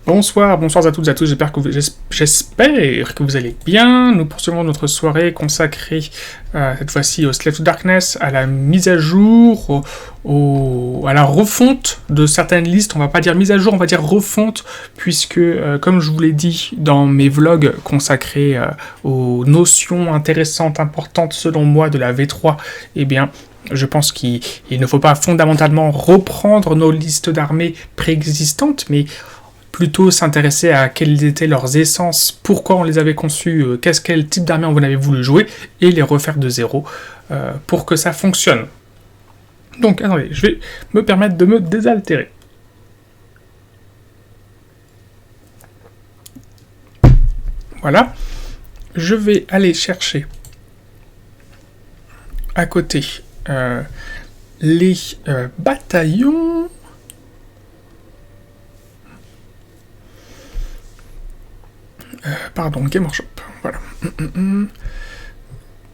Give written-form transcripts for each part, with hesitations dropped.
Bonsoir, bonsoir à toutes et à tous, j'espère que vous allez bien. Nous poursuivons notre soirée consacrée cette fois-ci au Slave to Darkness, à la mise à jour, à la refonte de certaines listes. On va pas dire mise à jour, on va dire refonte, puisque comme je vous l'ai dit dans mes vlogs consacrés aux notions intéressantes, importantes selon moi de la V3, eh bien... Je pense qu'il ne faut pas fondamentalement reprendre nos listes d'armées préexistantes, mais plutôt s'intéresser à quelles étaient leurs essences, pourquoi on les avait conçues, quel type d'armée on avait voulu jouer, et les refaire de zéro pour que ça fonctionne. Donc, attendez, je vais me permettre de me désaltérer. Voilà. Je vais aller chercher à côté les bataillons. Pardon, Game Workshop. Voilà.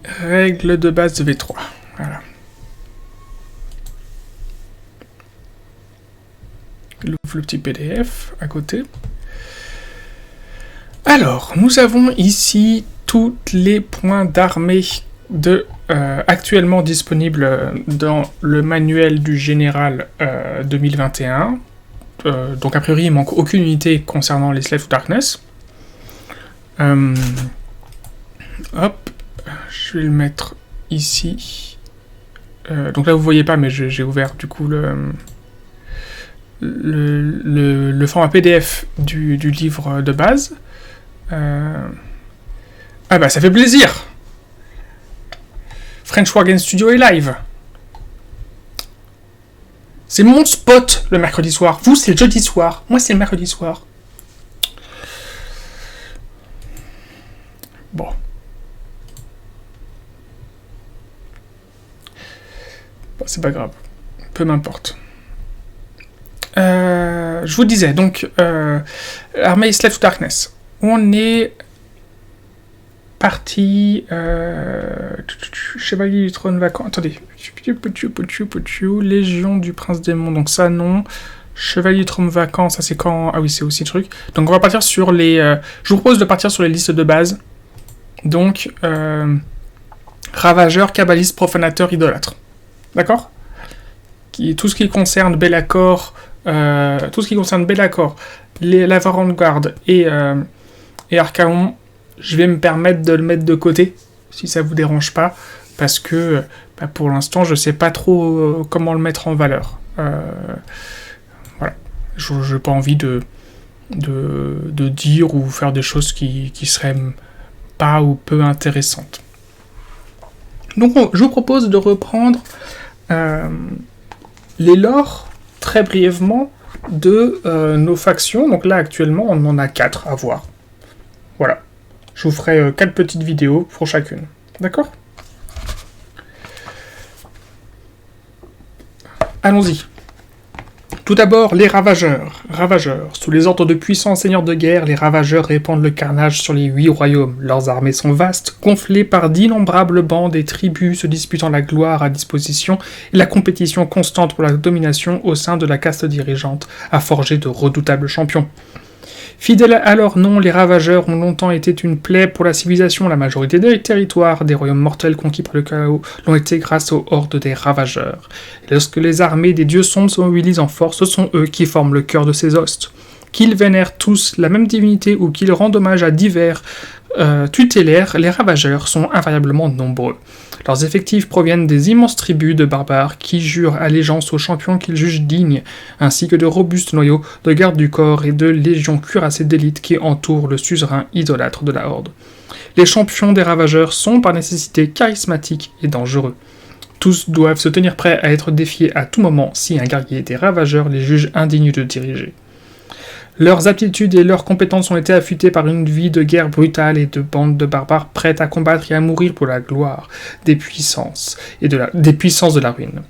Règle de base de V3. Voilà. J'ouvre le petit PDF à côté. Alors, nous avons ici tous les points d'armée actuellement disponibles dans le manuel du général 2021. Donc, a priori, il manque aucune unité concernant les Slave to Darkness. Hop, je vais le mettre ici. Donc là, vous voyez pas, mais j'ai ouvert du coup le format PDF du livre de base. Ah bah, ça fait plaisir! French War Game Studio est live. C'est mon spot le mercredi soir. Vous, c'est le jeudi soir. Moi, c'est le mercredi soir. Bon. Bon, c'est pas grave. Peu m'importe. Je vous disais, donc, Armée Slave to Darkness. On est parti... Chevalier du trône vacant. Attendez. Légion du prince démon. Donc ça, non. Chevalier du trône vacant, ça c'est quand... Ah oui, c'est aussi le truc. Donc on va partir sur les... Je vous propose de partir sur les listes de base. Donc, ravageur, kabbaliste, profanateur, idolâtre. D'accord ? Tout ce qui concerne Be'lakor, la Vanguard et Archaon, je vais me permettre de le mettre de côté, si ça vous dérange pas, parce que pour l'instant, je sais pas trop comment le mettre en valeur. Voilà. Je n'ai pas envie de dire ou faire des choses qui seraient pas ou peu intéressantes. Donc, je vous propose de reprendre les lores, très brièvement, de nos factions. Donc là, actuellement, on en a 4 à voir. Voilà. Je vous ferai 4 petites vidéos pour chacune. D'accord ? Allons-y. Tout d'abord, les ravageurs. Ravageurs. Sous les ordres de puissants seigneurs de guerre, les ravageurs répandent le carnage sur les 8 royaumes. Leurs armées sont vastes, gonflées par d'innombrables bandes et tribus se disputant la gloire à disposition et la compétition constante pour la domination au sein de la caste dirigeante a forgé de redoutables champions. Fidèles à leur nom, les ravageurs ont longtemps été une plaie pour la civilisation. La majorité des territoires des royaumes mortels conquis par le chaos l'ont été grâce aux hordes des ravageurs. Et lorsque les armées des dieux sombres se mobilisent en force, ce sont eux qui forment le cœur de ces hostes. Qu'ils vénèrent tous la même divinité ou qu'ils rendent hommage à divers tutélaires, les ravageurs sont invariablement nombreux. Leurs effectifs proviennent des immenses tribus de barbares qui jurent allégeance aux champions qu'ils jugent dignes, ainsi que de robustes noyaux de gardes du corps et de légions cuirassées d'élite qui entourent le suzerain idolâtre de la horde. Les champions des ravageurs sont par nécessité charismatiques et dangereux. Tous doivent se tenir prêts à être défiés à tout moment si un guerrier des ravageurs les juge indignes de diriger. Leurs aptitudes et leurs compétences ont été affûtées par une vie de guerre brutale et de bandes de barbares prêtes à combattre et à mourir pour la gloire des puissances de la ruine.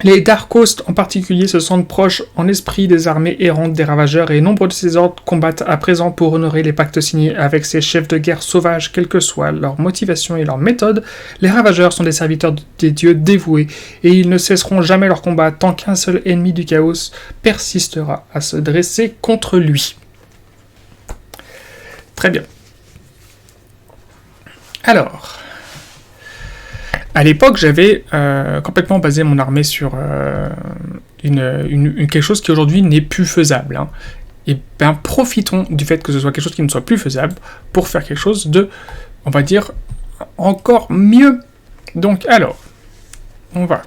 Les Dark Hosts en particulier se sentent proches en esprit des armées errantes des ravageurs et nombre de ces ordres combattent à présent pour honorer les pactes signés avec ces chefs de guerre sauvages, quelle que soit leur motivation et leur méthode. Les ravageurs sont des serviteurs des dieux dévoués et ils ne cesseront jamais leur combat tant qu'un seul ennemi du chaos persistera à se dresser contre lui. Très bien. Alors... À l'époque, j'avais complètement basé mon armée sur quelque chose qui aujourd'hui n'est plus faisable. Hein. Et bien, profitons du fait que ce soit quelque chose qui ne soit plus faisable pour faire quelque chose de, on va dire, encore mieux. Donc, alors, on va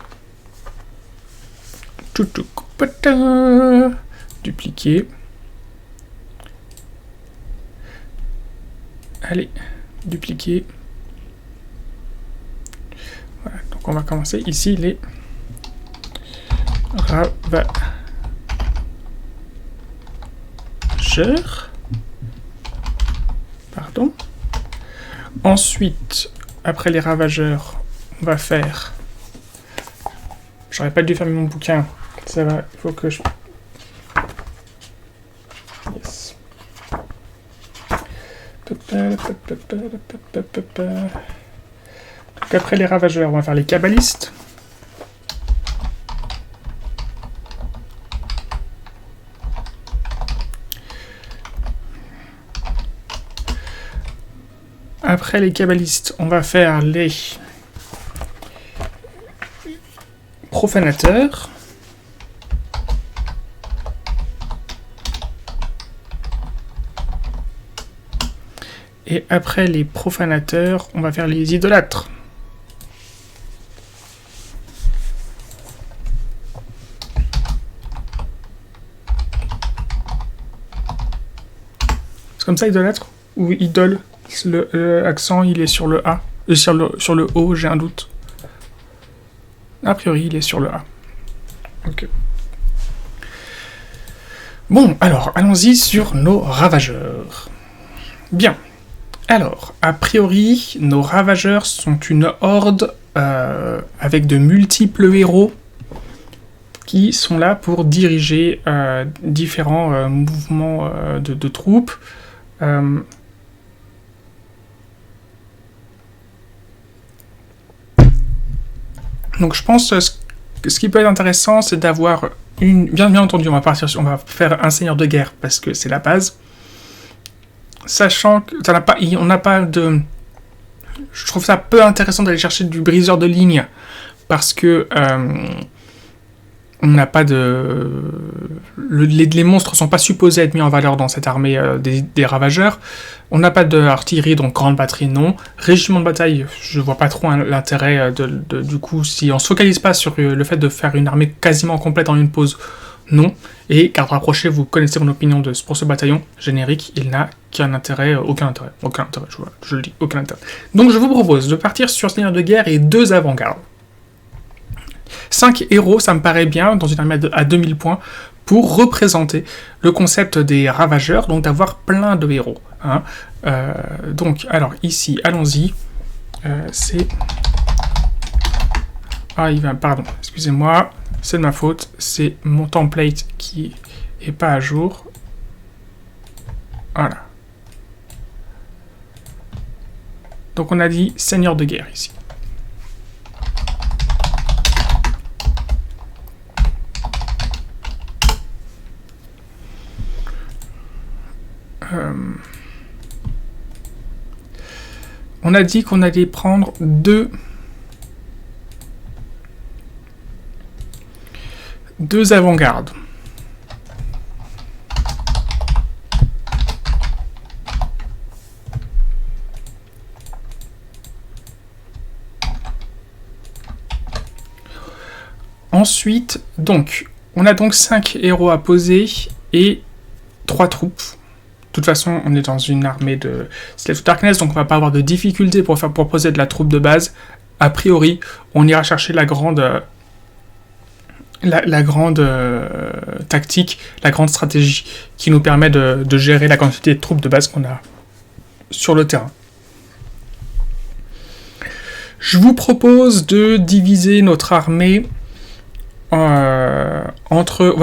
dupliquer. Allez, dupliquer. Voilà, donc on va commencer ici les ravageurs. Pardon. Ensuite, après les ravageurs, on va faire... J'aurais pas dû fermer mon bouquin. Ça va, il faut que je... Yes. Donc après les ravageurs, on va faire les kabbalistes. Après les kabbalistes, on va faire les profanateurs. Et après les profanateurs, on va faire les idolâtres. C'est comme ça, idolâtre? Ou idole? L'accent, il est sur le A. Sur le O, j'ai un doute. A priori, il est sur le A. Ok. Bon, alors, allons-y sur nos ravageurs. Bien. Alors, a priori, nos ravageurs sont une horde avec de multiples héros qui sont là pour diriger différents mouvements de troupes. Donc je pense que ce qui peut être intéressant, c'est d'avoir une... Bien entendu, on va faire un seigneur de guerre, parce que c'est la base. Sachant que on n'a pas de... Je trouve ça peu intéressant d'aller chercher du briseur de ligne, parce que on n'a pas de... Les monstres sont pas supposés être mis en valeur dans cette armée des ravageurs. On n'a pas d'artillerie, donc grande batterie, non. Régiment de bataille, je vois pas trop l'intérêt du coup, si on se focalise pas sur le fait de faire une armée quasiment complète en une pause, non. Et garde rapproché, vous connaissez mon opinion pour ce bataillon générique, il n'a aucun intérêt, je le dis, aucun intérêt. Donc je vous propose de partir sur Seigneur de guerre et 2 avant-gardes. 5 héros, ça me paraît bien, dans une armée à 2000 points, pour représenter le concept des ravageurs, donc d'avoir plein de héros. Hein. Donc, alors, ici, allons-y. C'est... Ah, pardon, excusez-moi, c'est de ma faute, c'est mon template qui est pas à jour. Voilà. Donc on a dit Seigneur de guerre ici. On a dit qu'on allait prendre deux avant-gardes. Ensuite, donc, on a donc 5 héros à poser et 3 troupes. De toute façon, on est dans une armée de Slave to Darkness, donc on va pas avoir de difficulté pour poser de la troupe de base. A priori, on ira chercher la grande tactique, la grande stratégie qui nous permet de gérer la quantité de troupes de base qu'on a sur le terrain. Je vous propose de diviser notre armée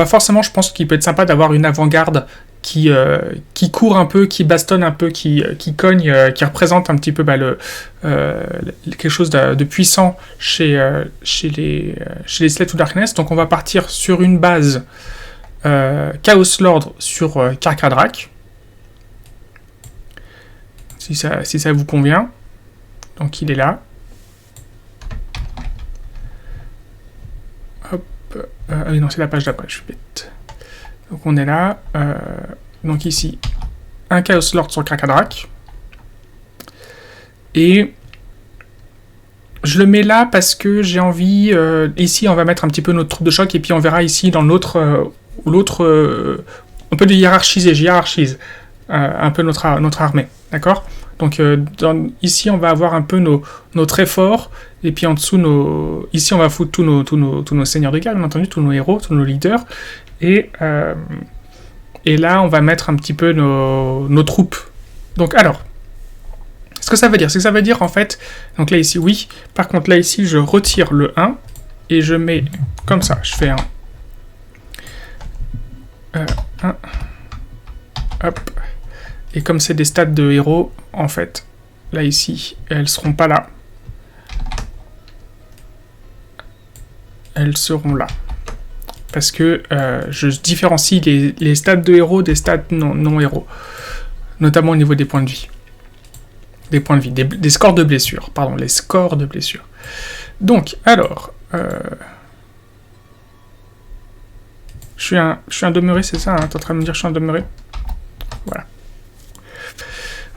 Forcément, je pense qu'il peut être sympa d'avoir une avant-garde qui court un peu, qui bastonne un peu, qui cogne, qui représente un petit peu quelque chose de puissant chez les Slave to Darkness. Donc on va partir sur une base Chaos Lord sur Karkadrak. Si ça vous convient. Donc il est là. Hop. Oui, non, c'est la page d'après, je suis bête. Donc on est là. Donc ici, un Chaos Lord sur Karkadrak. Et je le mets là parce que j'ai envie... ici, on va mettre un petit peu notre troupe de choc. Et puis on verra ici dans l'autre... on peut hiérarchise un peu notre armée. D'accord ? Donc ici, on va avoir un peu nos très forts. Et puis en dessous, ici, on va foutre tous nos seigneurs de guerre, bien entendu, tous nos héros, tous nos leaders. Et là, on va mettre un petit peu nos troupes. Donc alors, ce que ça veut dire, c'est que ça veut dire en fait... Donc là, ici, oui. Par contre, là, ici, je retire le 1. Et je mets comme ça. Je fais 1. Hop. Et comme c'est des stats de héros, en fait, là, ici, elles seront pas là. Elles seront là. Parce que je différencie les stats de héros des stats non héros. Notamment au niveau des points de vie. Des points de vie. Des scores de blessure. Pardon, les scores de blessure. Donc, alors... Je suis un demeuré, c'est ça, hein, t'es en train de me dire que je suis un demeuré? Voilà.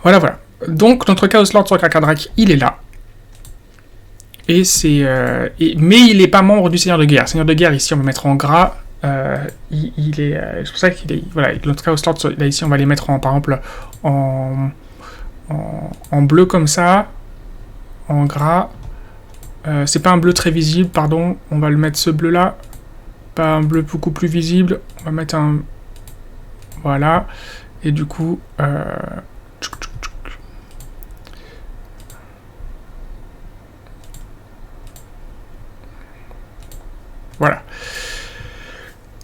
Voilà. Donc, notre Chaos Lord sur Karkadrak, il est là. Et c'est... mais il n'est pas membre du Seigneur de Guerre. Seigneur de Guerre, ici, on va mettre en gras. Il est... c'est pour ça qu'il est... Voilà, notre Chaos Lord, là, ici, on va les mettre, par exemple, en bleu comme ça. En gras. C'est pas un bleu très visible, pardon. On va le mettre ce bleu-là. Pas un bleu beaucoup plus visible. On va mettre un... Voilà. Et du coup... Voilà.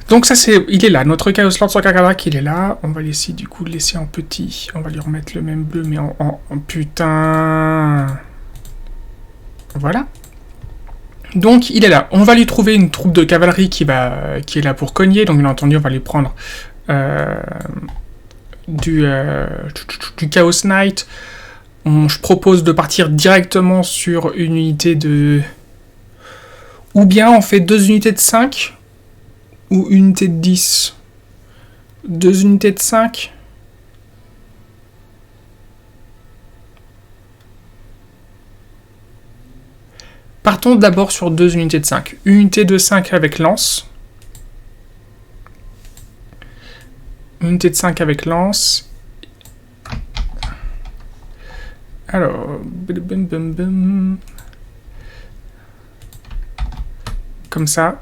Donc ça c'est... Il est là. Notre Chaos Lord sur Karkadrak, il est là. On va laisser du coup le laisser en petit. On va lui remettre le même bleu, mais en putain... Voilà. Donc il est là. On va lui trouver une troupe de cavalerie qui est là pour cogner. Donc bien entendu, on va lui prendre du Chaos Knight. Je propose de partir directement sur une unité de... Ou bien on fait 2 unités de 5 ou une unité de 10. 2 unités de 5. Partons d'abord sur 2 unités de 5. Une unité de 5 avec lance. Une unité de 5 avec lance. Alors... Comme ça.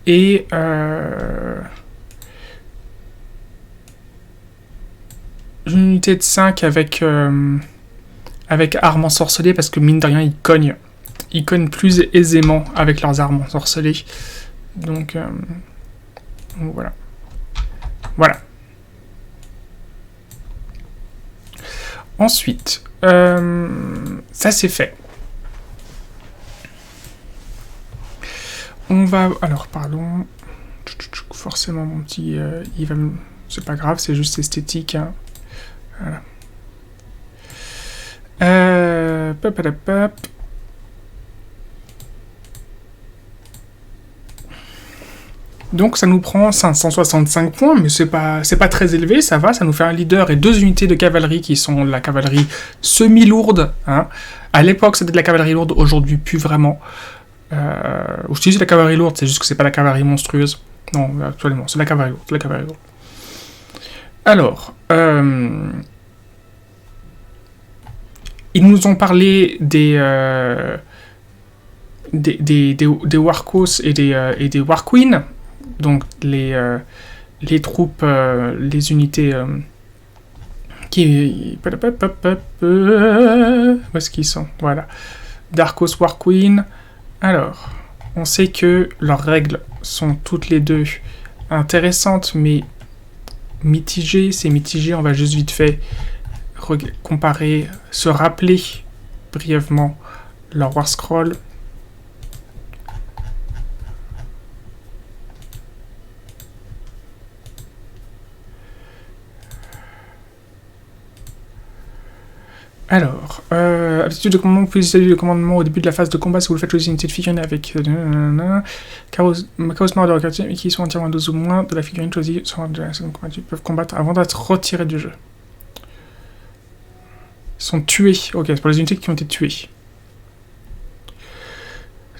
Et... une unité de 5 avec armes ensorcelées, parce que mine de rien, ils cognent plus aisément avec leurs armes ensorcelées. Donc voilà. Voilà. Ensuite, ça c'est fait. On va... Alors, pardon. Forcément, mon petit... il va me... C'est pas grave, c'est juste esthétique. Hein. Voilà. Donc ça nous prend 565 points, mais c'est pas très élevé, ça va, ça nous fait un leader et 2 unités de cavalerie qui sont de la cavalerie semi-lourde. Hein. À l'époque c'était de la cavalerie lourde, aujourd'hui plus vraiment. Je dis c'est la cavalerie lourde, c'est juste que c'est pas la cavalerie monstrueuse. Non, absolument, c'est la cavalerie lourde. Alors, ils nous ont parlé des Warcos et des Warqueens. Donc les troupes, les unités qui... Où est-ce qu'ils sont? Voilà. Darkos Warqueen. Alors, on sait que leurs règles sont toutes les deux intéressantes, mais mitigées. C'est mitigé, on va juste vite fait comparer, se rappeler brièvement leur War Scroll. Alors, habitude de commandement, vous pouvez utiliser le commandement au début de la phase de combat si vous le faites aux unités de figurines avec Chaos Marauder qui sont entièrement 12 ou moins de la figurine choisie sur de la seconde combat, peuvent combattre avant d'être retirés du jeu. Ils sont tués. Ok, c'est pour les unités qui ont été tuées.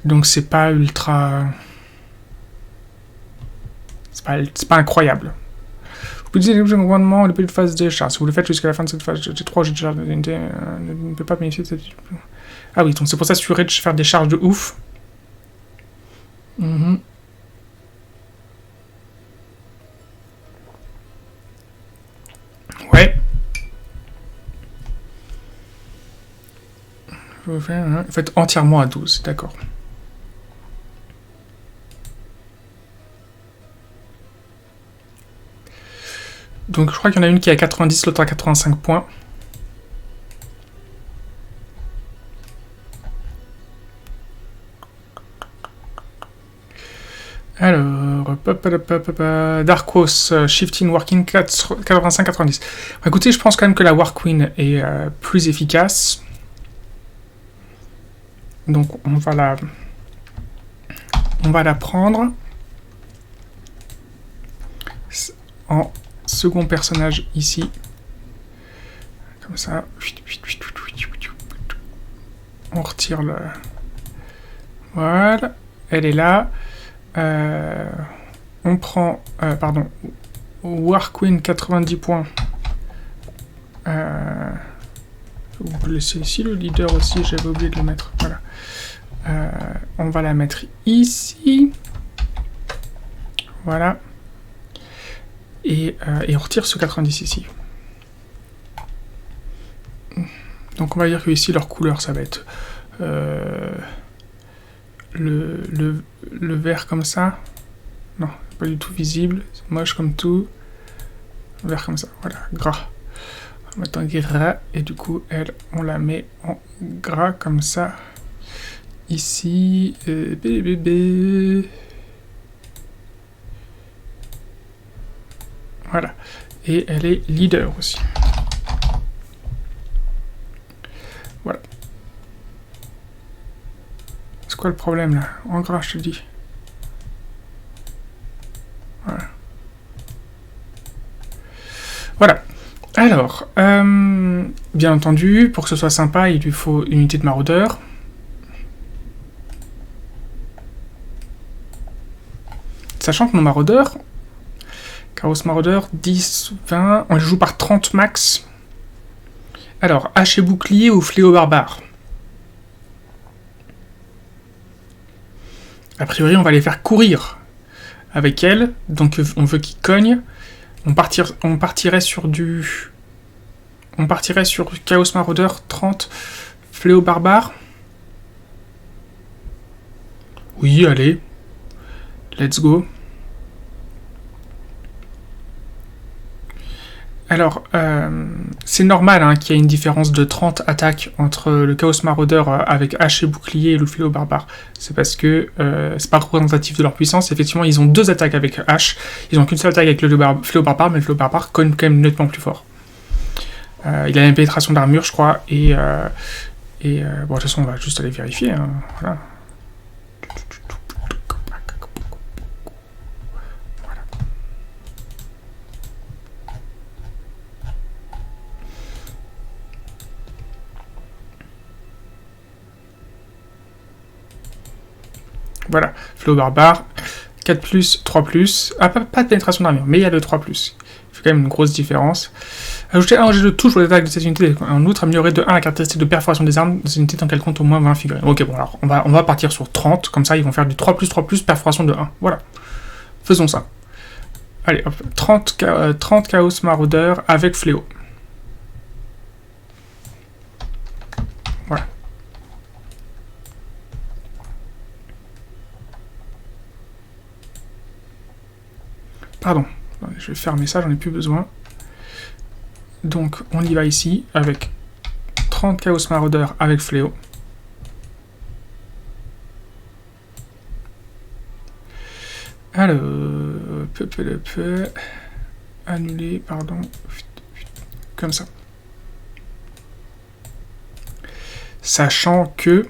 Donc c'est pas ultra... C'est pas incroyable. Vous pouvez utiliser le commandement au début de phase de charge. Si vous le faites jusqu'à la fin de cette phase de 3 jeux de charge, l'unité ne peut pas bénéficier de cette... Ah oui, donc c'est pour s'assurer de faire des charges de ouf. Ouais. Vous faites entièrement à 12, d'accord. Donc je crois qu'il y en a une qui est à 90, l'autre à 85 points. Alors, Darkos, Shifting, Working, 85-90. Écoutez, je pense quand même que la War Queen est plus efficace. Donc on va la prendre en second personnage ici. Comme ça. On retire le... Voilà. Elle est là. On prend... pardon. War Queen, 90 points. On peut laisser ici le leader aussi. J'avais oublié de le mettre. Voilà. On va la mettre ici. Voilà. Et on retire ce 90 ici. Donc on va dire que ici leur couleur ça va être le vert comme ça. Non, pas du tout visible, c'est moche comme tout. Vert comme ça, voilà, gras. On va mettre en gras et du coup elle on la met en gras comme ça. Ici, voilà. Et elle est leader aussi. Voilà. C'est quoi le problème là? En gras, je te dis. Voilà. Voilà. Alors, bien entendu, pour que ce soit sympa, il lui faut une unité de maraudeur. Sachant que nos maraudeurs, Chaos Maraudeur, 10, 20, on les joue par 30 max. Alors, hache et bouclier ou fléau barbare? A priori, on va les faire courir avec elle. Donc, on veut qu'ils cognent. On partirait sur du... On partirait sur Chaos Maraudeur, 30, fléau barbare. Oui, allez. Let's go. Alors, c'est normal hein, qu'il y ait une différence de 30 attaques entre le Chaos Marauder avec hache et bouclier et le fléau barbare. C'est parce que c'est pas représentatif de leur puissance. Effectivement, ils ont 2 attaques avec hache. Ils ont qu'une seule attaque avec le fléau barbare, mais le fléau barbare cogne quand même nettement plus fort. Il a une pénétration d'armure, je crois, et bon, de toute façon, on va juste aller vérifier. Hein, voilà. Voilà, fléau barbare, 4+, 3+, ah, pas de pénétration d'armure, mais il y a le 3+. Il fait quand même une grosse différence. Ajouter un jet de touche aux attaques de cette unité, en outre, améliorer de 1 la caractéristique de perforation des armes de cette unité tant qu'elle compte au moins 20 figurines. Ok, bon, alors, on va partir sur 30, comme ça, ils vont faire du 3+, perforation de 1. Voilà, faisons ça. Allez, hop, 30 Chaos Marauder avec fléau. Voilà. Pardon, je vais fermer ça, j'en ai plus besoin. Donc, on y va ici, avec 30 Chaos Maraudeurs avec Fléau. Alors, annuler, pardon, comme ça. Sachant que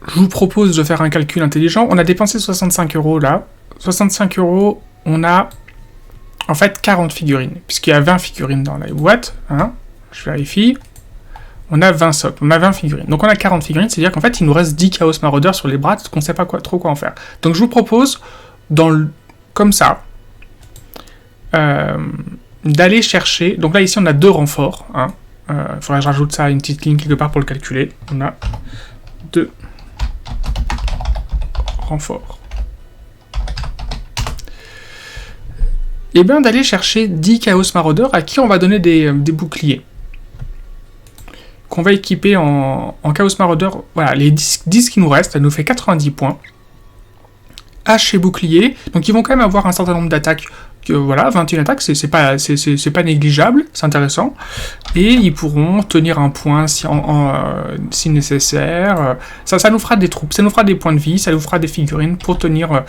je vous propose de faire un calcul intelligent. On a dépensé 65 € là. 65 €, on a en fait 40 figurines, puisqu'il y a 20 figurines dans la boîte. Hein, je vérifie. On a 20 socles, on a 20 figurines. Donc on a 40 figurines, c'est-à-dire qu'en fait il nous reste 10 Chaos Marauders sur les bras, parce qu'on ne sait pas trop quoi en faire. Donc je vous propose, comme ça, d'aller chercher... Donc là ici on a 2 renforts. Hein. Faudrait que je rajoute ça à une petite ligne quelque part pour le calculer. On a 2 renforts. Et bien d'aller chercher 10 Chaos Marauders à qui on va donner des boucliers. Qu'on va équiper en Chaos Marauder. Voilà, les 10 qui nous restent, ça nous fait 90 points. Hache et bouclier. Donc ils vont quand même avoir un certain nombre d'attaques. Voilà, 21 attaques, c'est pas négligeable, c'est intéressant. Et ils pourront tenir un point si nécessaire. Ça nous fera des troupes, ça nous fera des points de vie, ça nous fera des figurines pour tenir...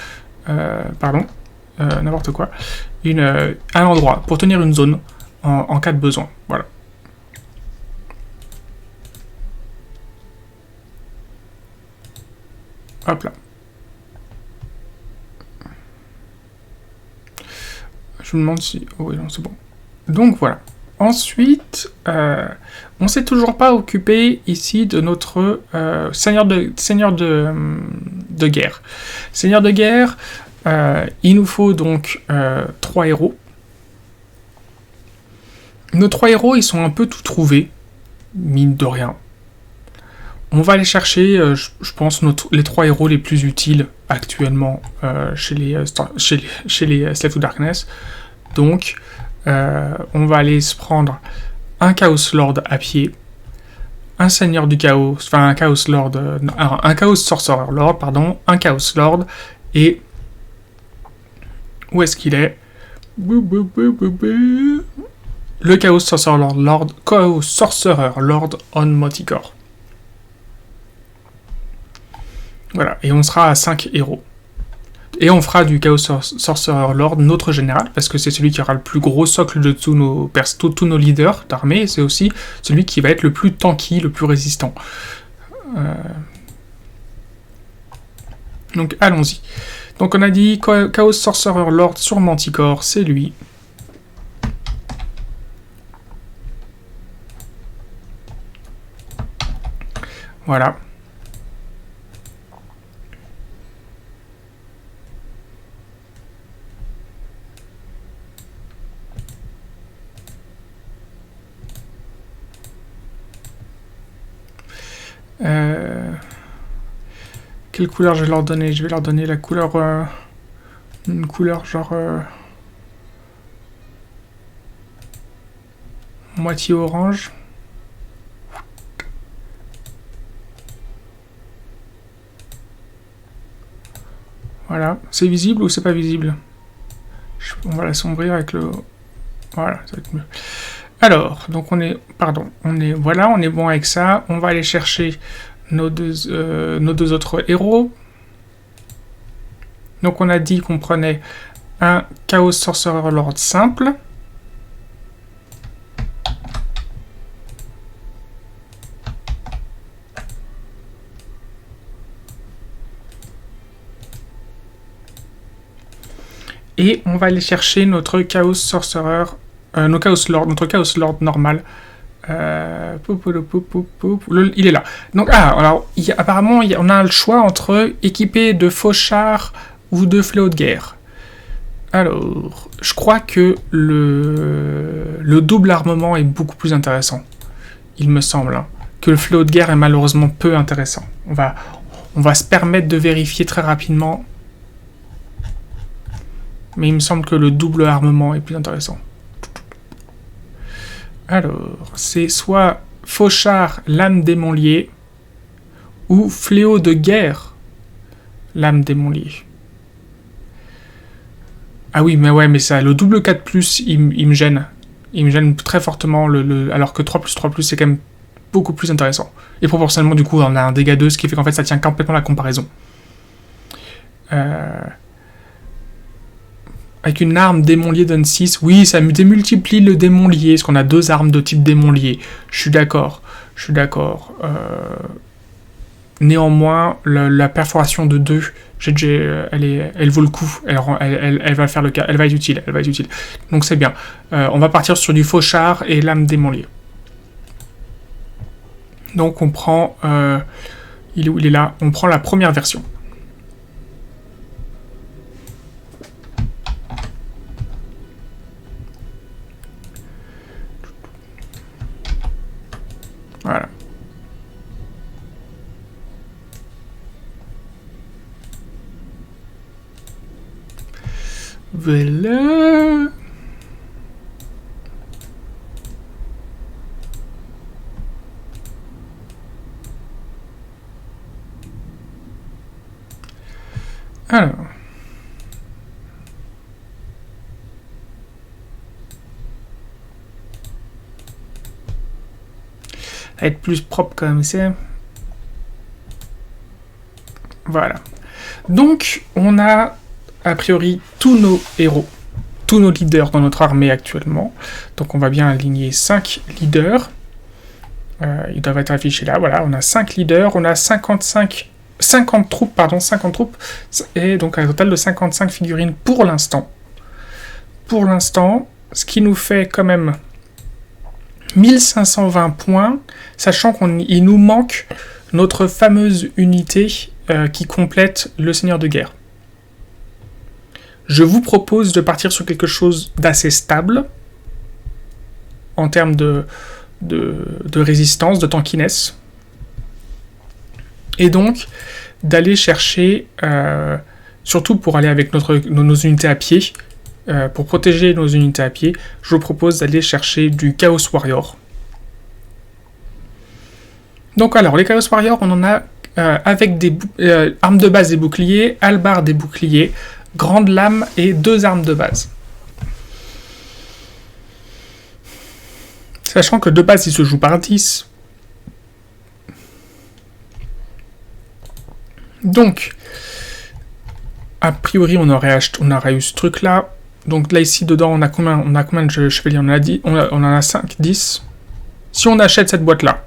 n'importe quoi. Un endroit, pour tenir une zone en cas de besoin. Voilà. Hop là. Je me demande si... Oh oui, non, c'est bon. Donc, voilà. Ensuite, on s'est toujours pas occupé ici de notre seigneur de guerre. Seigneur de guerre, il nous faut donc 3 héros. Nos 3 héros, ils sont un peu tout trouvés, mine de rien. On va aller chercher, je pense, les 3 héros les plus utiles actuellement chez les Slave to Darkness. Donc, on va aller se prendre un Chaos Lord à pied, un Seigneur du Chaos, enfin un Chaos Lord, un Chaos Sorcerer Lord, pardon, un Chaos Lord, et où est-ce qu'il est? Le Chaos Sorcerer Lord on Moticore. Voilà, et on sera à 5 héros. Et on fera du Chaos Sorcerer Lord notre général, parce que c'est celui qui aura le plus gros socle de tous nos leaders d'armée, et c'est aussi celui qui va être le plus tanky, le plus résistant. Donc allons-y. Donc on a dit Chaos Sorcerer Lord sur Manticore, c'est lui. Voilà. Quelle couleur je vais leur donner? Je vais leur donner la couleur... une couleur genre... moitié orange. Voilà. C'est visible ou c'est pas visible? On va l'assombrir avec le... Voilà, ça va être mieux. Alors, donc on est... Pardon. Voilà, on est bon avec ça. On va aller chercher nos deux autres héros. Donc on a dit qu'on prenait un Chaos Sorcerer Lord simple. Et on va aller chercher notre Chaos Sorcerer, notre Chaos Lord normal. Il est là. Donc, alors, apparemment, on a le choix entre équipé de fauchard ou de fléau de guerre. Alors, je crois que le double armement est beaucoup plus intéressant. Il me semble. Hein, que le fléau de guerre est malheureusement peu intéressant. On va se permettre de vérifier très rapidement. Mais il me semble que le double armement est plus intéressant. Alors, c'est soit Fauchard, lame démon-lié, ou Fléau de guerre, lame démon-lié. Ah oui, mais ouais, mais ça, le double 4+, il me gêne. Il me gêne très fortement, alors que 3+3+, c'est quand même beaucoup plus intéressant. Et proportionnellement, du coup, on a un dégât 2, ce qui fait qu'en fait, ça tient complètement la comparaison. Avec une arme démon lié donne 6, oui, ça démultiplie le démon lié, parce qu'on a 2 armes de type démon lié. Je suis d'accord. Néanmoins, la perforation de 2, elle vaut le coup. Elle va faire le cas. Elle va être utile. Donc c'est bien. On va partir sur du fauchard et lame démon lié. Donc on prend... il est où? Il est là. On prend la première version. Voilà. Voilà. Alors. Ça va être plus propre comme c'est. Voilà. Donc, on a a priori tous nos héros, tous nos leaders dans notre armée actuellement. Donc, on va bien aligner 5 leaders. Ils doivent être affichés là. Voilà, on a 5 leaders, on a 50 troupes, et donc un total de 55 figurines pour l'instant. Pour l'instant, ce qui nous fait quand même 1520 points, sachant qu'il nous manque notre fameuse unité qui complète le Seigneur de guerre. Je vous propose de partir sur quelque chose d'assez stable en termes de résistance, de tankiness, et donc d'aller chercher, surtout pour aller avec nos unités à pied, pour protéger nos unités à pied, je vous propose d'aller chercher du Chaos Warrior. Donc alors, les Chaos Warriors, on en a avec des armes de base des boucliers, hallebarde des boucliers, grande lame et 2 armes de base. Sachant que de base, il se joue par 10. Donc, a priori, on aurait eu ce truc-là. Donc là, ici, dedans, on a combien de chevaliers? On en a 5, 10. Si on achète cette boîte-là,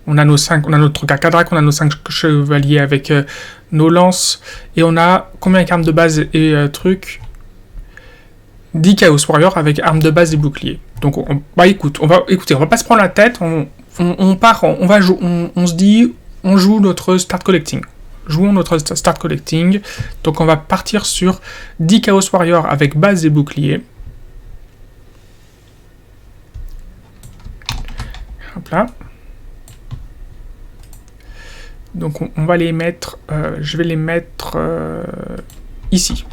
on a notre Cacadrac, on a nos 5 chevaliers avec nos lances, et on a combien d'armes de base et trucs? 10 Chaos Warrior avec armes de base et boucliers. Donc, on va pas se prendre la tête, on se dit, on joue notre start collecting. Jouons notre start collecting. Donc, on va partir sur 10 Chaos Warrior avec base et boucliers. Hop là. Donc on va les mettre, je vais les mettre ici.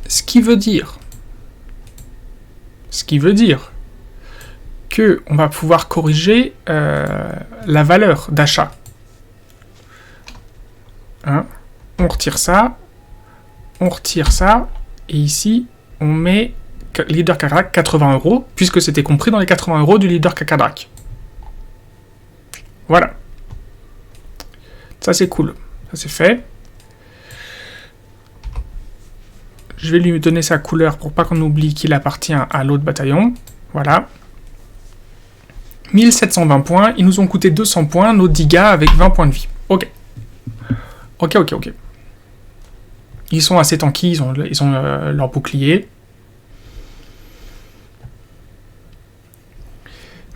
Ce qui veut dire que on va pouvoir corriger la valeur d'achat. Hein, on retire ça, et ici on met leader Cacadrac 80 €, puisque c'était compris dans les 80 € du leader Cacadrac. Voilà. Ça c'est cool. Ça c'est fait. Je vais lui donner sa couleur pour pas qu'on oublie qu'il appartient à l'autre bataillon. Voilà. 1720 points. Ils nous ont coûté 200 points. Nos 10 gars avec 20 points de vie. Ok. Ok. Ils sont assez tanky. Ils ont leur bouclier.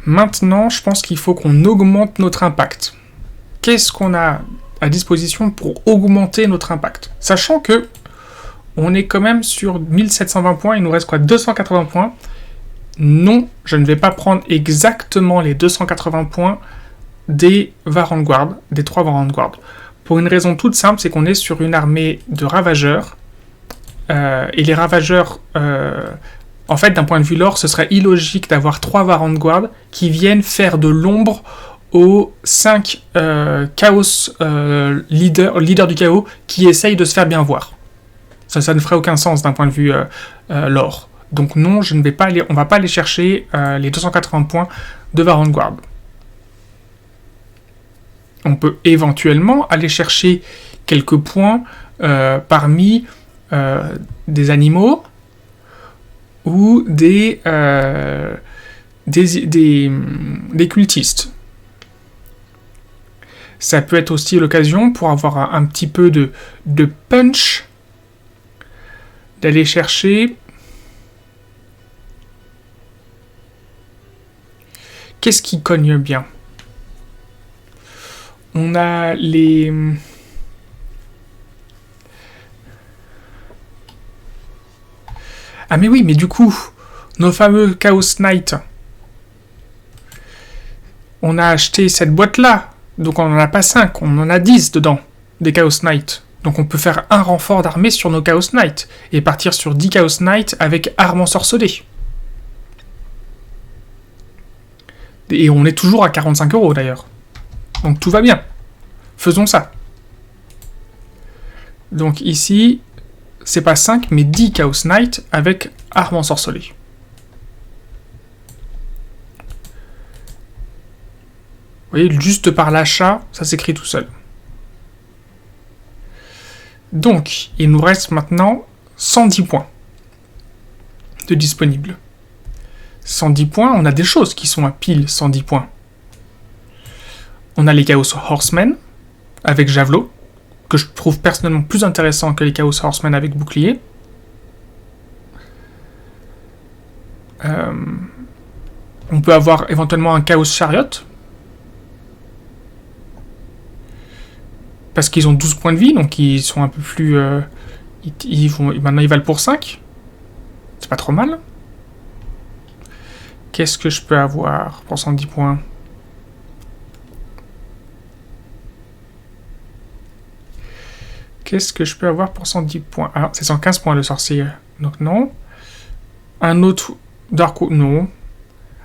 Maintenant, je pense qu'il faut qu'on augmente notre impact. Qu'est-ce qu'on a à disposition pour augmenter notre impact? Sachant que on est quand même sur 1720 points, il nous reste quoi? 280 points. Non, je ne vais pas prendre exactement les 280 points des Varangard, des 3 Varangard. Pour une raison toute simple, c'est qu'on est sur une armée de ravageurs. Et les ravageurs En fait, d'un point de vue lore, ce serait illogique d'avoir 3 Varangard qui viennent faire de l'ombre aux 5 Chaos leaders du chaos qui essayent de se faire bien voir. Ça ne ferait aucun sens d'un point de vue lore. Donc non, on va pas aller chercher les 280 points de Varangard. On peut éventuellement aller chercher quelques points parmi des animaux ou des cultistes. Ça peut être aussi l'occasion, pour avoir un petit peu de punch, d'aller chercher... Qu'est-ce qui cogne bien? On a les... Ah mais oui, mais du coup, nos fameux Chaos Knight, on a acheté cette boîte-là, donc on n'en a pas 5, on en a 10 dedans, des Chaos Knight. Donc on peut faire un renfort d'armée sur nos Chaos Knight, et partir sur 10 Chaos Knight avec armes ensorcelées. Et on est toujours à 45 € d'ailleurs. Donc tout va bien. Faisons ça. Donc ici, c'est pas 5, mais 10 Chaos Knight avec armes ensorcelées. Vous voyez, juste par l'achat, ça s'écrit tout seul. Donc, il nous reste maintenant 110 points de disponibles. 110 points, on a des choses qui sont à pile 110 points. On a les Chaos Horsemen avec Javelot, que je trouve personnellement plus intéressant que les Chaos Horsemen avec bouclier. On peut avoir éventuellement un Chaos Chariot, parce qu'ils ont 12 points de vie, donc ils sont un peu plus... maintenant ils valent pour 5. C'est pas trop mal. Qu'est-ce que je peux avoir pour 110 points? Qu'est-ce que je peux avoir pour 110 points? Ah, c'est 115 points le sorcier. Donc non. Un autre Dark... Non.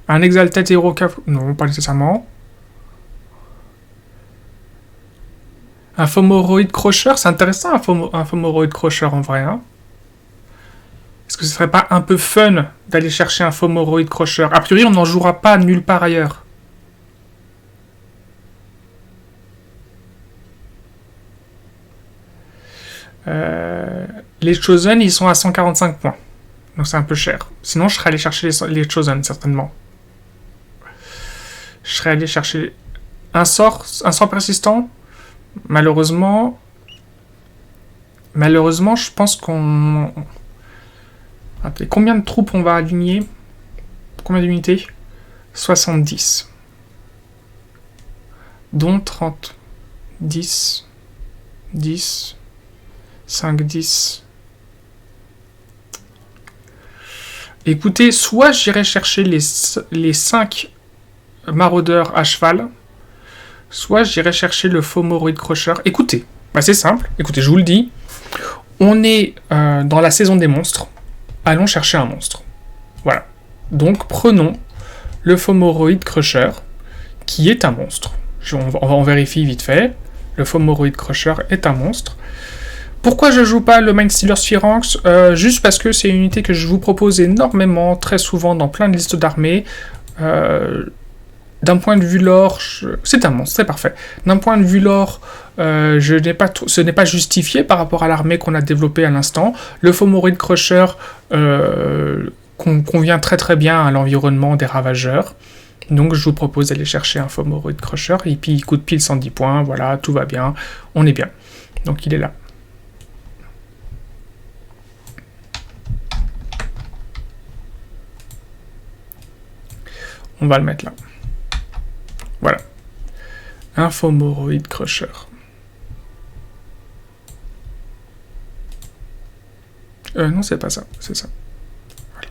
Un Exalted Hero... Non, pas nécessairement. Un Fomoroid Crusher, c'est intéressant un Fomoroid Crusher en vrai. Hein. Est-ce que ce serait pas un peu fun d'aller chercher un Fomoroid Crusher? A priori, on n'en jouera pas nulle part ailleurs. Les Chosen, ils sont à 145 points. Donc c'est un peu cher. Sinon, je serais allé chercher les Chosen, certainement. Je serais allé chercher un sort persistant. Malheureusement, je pense qu'on... Attendez, combien de troupes on va aligner? Combien d'unités? 70. Dont 30. 10. 10. 5, 10. Écoutez, soit j'irai chercher les 5 maraudeurs à cheval, soit j'irai chercher le Fomoroid Crusher. Écoutez, bah c'est simple. Écoutez, je vous le dis. On est dans la saison des monstres. Allons chercher un monstre. Voilà. Donc, prenons le Fomoroid Crusher, qui est un monstre. On vérifie vite fait. Le Fomoroid Crusher est un monstre. Pourquoi je joue pas le Mindstealer Sphinx? Juste parce que c'est une unité que je vous propose énormément, très souvent, dans plein de listes d'armées. D'un point de vue lore, c'est un monstre, c'est parfait. D'un point de vue lore, ce n'est pas justifié par rapport à l'armée qu'on a développée à l'instant. Le Fomoroid Crusher convient très très bien à l'environnement des ravageurs. Donc je vous propose d'aller chercher un Fomoroid Crusher, et puis il coûte pile 110 points, voilà, tout va bien, on est bien. Donc il est là. On va le mettre là. Voilà. Un Fomoroid Crusher. Non, c'est pas ça. C'est ça. Voilà.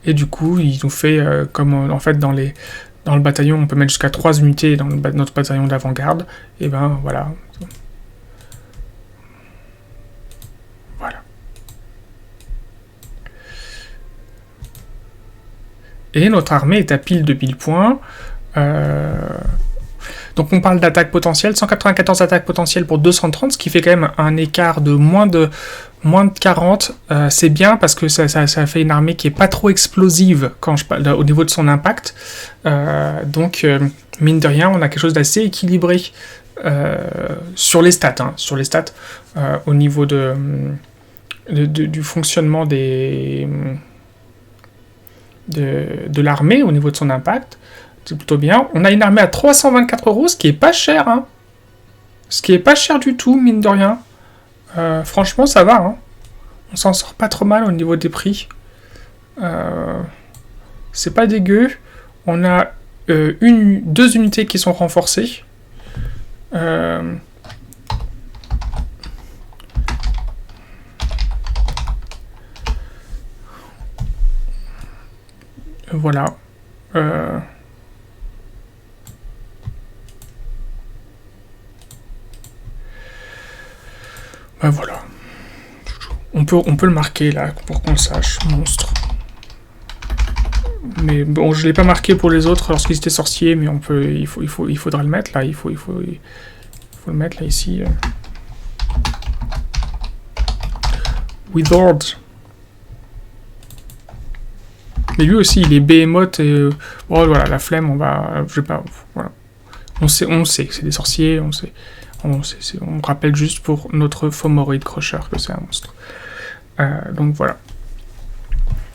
Et du coup, il nous fait, comme en fait dans le bataillon, on peut mettre jusqu'à 3 unités dans notre bataillon d'avant-garde. Et ben voilà. Voilà. Et notre armée est à pile de 1000 points. Donc on parle d'attaque potentielle, 194 attaques potentielles pour 230, ce qui fait quand même un écart de moins de 40. C'est bien parce que ça fait une armée qui est pas trop explosive quand je parle au niveau de son impact. Donc mine de rien, on a quelque chose d'assez équilibré sur les stats. Au niveau du fonctionnement de l'armée, au niveau de son impact. C'est plutôt bien. On a une armée à 324 €, ce qui est pas cher, hein. Ce qui est pas cher du tout, mine de rien. Franchement, ça va, hein. On s'en sort pas trop mal au niveau des prix. C'est pas dégueu. On a 2 unités qui sont renforcées. Voilà. Ben voilà. On peut le marquer là pour qu'on sache. Monstre. Mais bon, je l'ai pas marqué pour les autres lorsqu'ils étaient sorciers, mais il faudra le mettre là. Il faut le mettre là ici. Withord. Mais lui aussi, il est behemoth et oh voilà, la flemme, on va, je sais pas, voilà. On sait, c'est des sorciers, on rappelle juste pour notre Fomoroid Crusher que c'est un monstre. Donc voilà.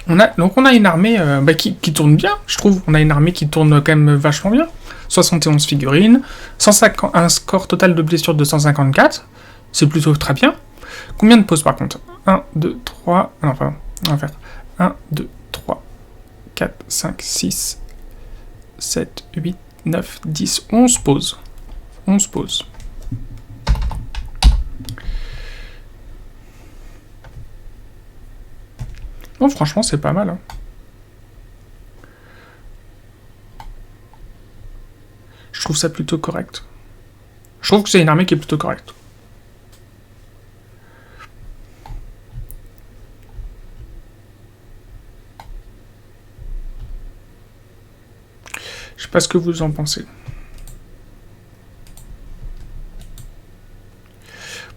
On a une armée qui tourne bien, je trouve. On a une armée qui tourne quand même vachement bien. 71 figurines, 150, un score total de blessures de 154. C'est plutôt très bien. Combien de pauses par contre? 1, 2, 3... Non, pardon. On va faire 1, 2, 3, 4, 5, 6, 7, 8, 9, 10, 11 pauses. 11 pauses. Bon, franchement, c'est pas mal. Hein. Je trouve ça plutôt correct. Je trouve que c'est une armée qui est plutôt correcte. Je sais pas ce que vous en pensez.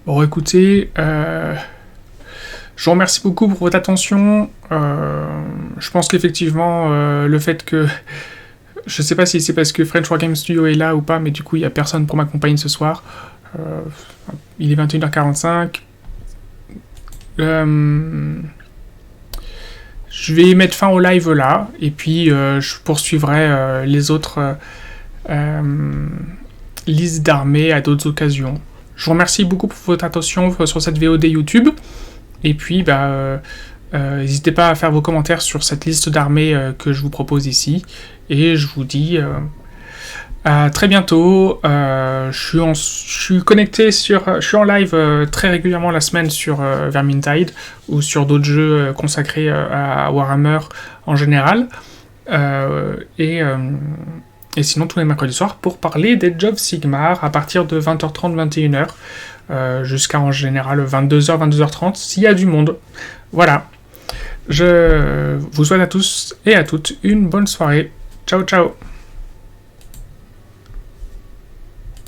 Bon, écoutez, je vous remercie beaucoup pour votre attention. Je pense qu'effectivement, le fait que... Je sais pas si c'est parce que French Wargame Studio est là ou pas, mais du coup, il n'y a personne pour m'accompagner ce soir. Il est 21h45. Je vais mettre fin au live là, et puis je poursuivrai les autres listes d'armées à d'autres occasions. Je vous remercie beaucoup pour votre attention sur cette VOD YouTube, et puis n'hésitez pas à faire vos commentaires sur cette liste d'armées que je vous propose ici, et je vous dis à très bientôt. Je suis connecté je suis en live très régulièrement la semaine sur Vermintide ou sur d'autres jeux consacrés à Warhammer en général. Et sinon tous les mercredis soirs pour parler d'Age of Sigmar à partir de 20h30, 21h jusqu'à en général 22h, 22h30 s'il y a du monde. Voilà. Je vous souhaite à tous et à toutes une bonne soirée. Ciao, ciao.